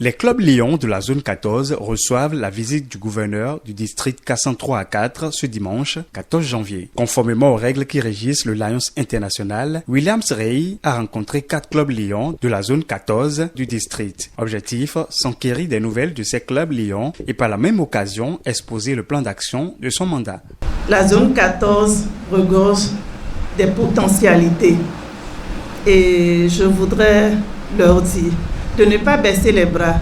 Les clubs Lions de la zone 14 reçoivent la visite du gouverneur du district 403 à 4 ce dimanche 14 janvier. Conformément aux règles qui régissent le Lions International, Williams Rey a rencontré 4 clubs Lions de la zone 14 du district. Objectif, s'enquérir des nouvelles de ces clubs Lions et par la même occasion exposer le plan d'action de son mandat. La zone 14 regorge des potentialités et je voudrais leur dire de ne pas baisser les bras,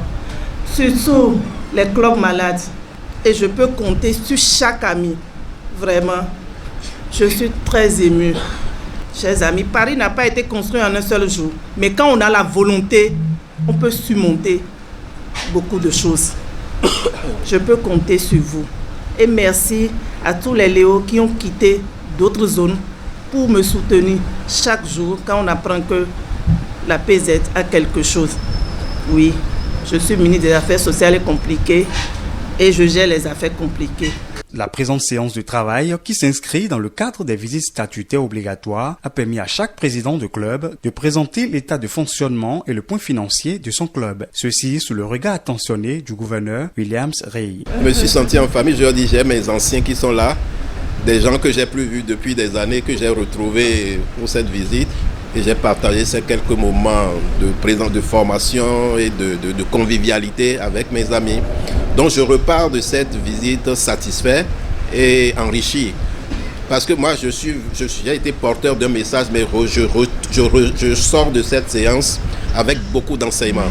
surtout les clubs malades. Et je peux compter sur chaque ami. Vraiment, je suis très émue. Chers amis, Paris n'a pas été construit en un seul jour. Mais quand on a la volonté, on peut surmonter beaucoup de choses. Je peux compter sur vous. Et merci à tous les Léos qui ont quitté d'autres zones pour me soutenir chaque jour quand on apprend que la PZ a quelque chose. Oui, je suis ministre des Affaires sociales et compliquées et je gère les affaires compliquées. La présente séance de travail, qui s'inscrit dans le cadre des visites statutaires obligatoires, a permis à chaque président de club de présenter l'état de fonctionnement et le point financier de son club. Ceci sous le regard attentionné du gouverneur Williams Rey. Je me suis senti en famille, je leur dis, j'ai mes anciens qui sont là, des gens que j'ai plus vus depuis des années, que j'ai retrouvés pour cette visite. Et j'ai partagé ces quelques moments de formation et de convivialité avec mes amis. Donc je repars de cette visite satisfait et enrichi. Parce que moi, j'ai été porteur d'un message, mais je sors de cette séance avec beaucoup d'enseignements.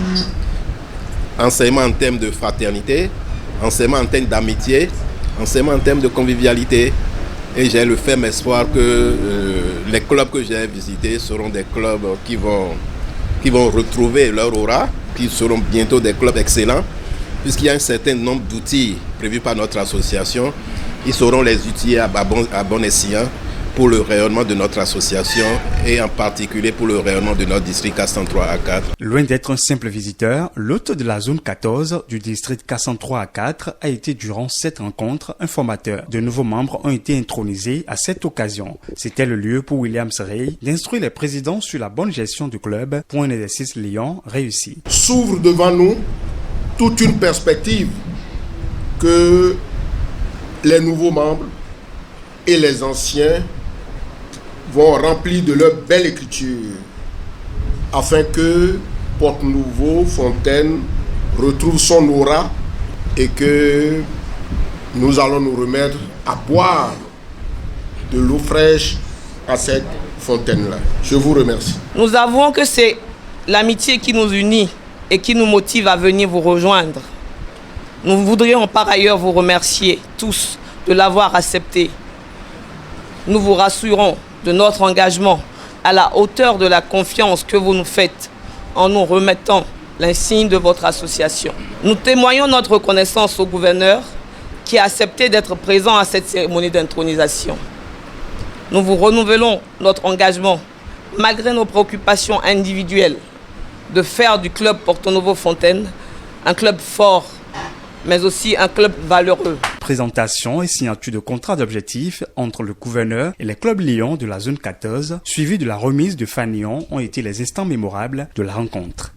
Enseignements en termes de fraternité, enseignements en termes d'amitié, enseignements en termes de convivialité. Et j'ai le ferme espoir que les clubs que j'ai visités seront des clubs qui vont retrouver leur aura, qui seront bientôt des clubs excellents, puisqu'il y a un certain nombre d'outils prévus par notre association. Ils sauront les utiliser à bon escient pour le rayonnement de notre association et en particulier pour le rayonnement de notre district 403 à 4. Loin d'être un simple visiteur, l'hôte de la zone 14 du district 403 à 4 a été durant cette rencontre un formateur. De nouveaux membres ont été intronisés à cette occasion. C'était le lieu pour Williams Rey d'instruire les présidents sur la bonne gestion du club pour un exercice Lyon réussi. S'ouvre devant nous toute une perspective que les nouveaux membres et les anciens vont remplir de leur belle écriture afin que Porte-Nouveau, Fontaine retrouve son aura et que nous allons nous remettre à boire de l'eau fraîche à cette fontaine-là. Je vous remercie. Nous avouons que c'est l'amitié qui nous unit et qui nous motive à venir vous rejoindre. Nous voudrions par ailleurs vous remercier tous de l'avoir accepté. Nous vous rassurons de notre engagement à la hauteur de la confiance que vous nous faites en nous remettant l'insigne de votre association. Nous témoignons notre reconnaissance au gouverneur qui a accepté d'être présent à cette cérémonie d'intronisation. Nous vous renouvelons notre engagement, malgré nos préoccupations individuelles, de faire du club Porte-Nouveau Fontaine un club fort, mais aussi un club valeureux. Présentation et signature de contrat d'objectifs entre le gouverneur et les clubs Lions de la zone 14, suivi de la remise de fanions, ont été les instants mémorables de la rencontre.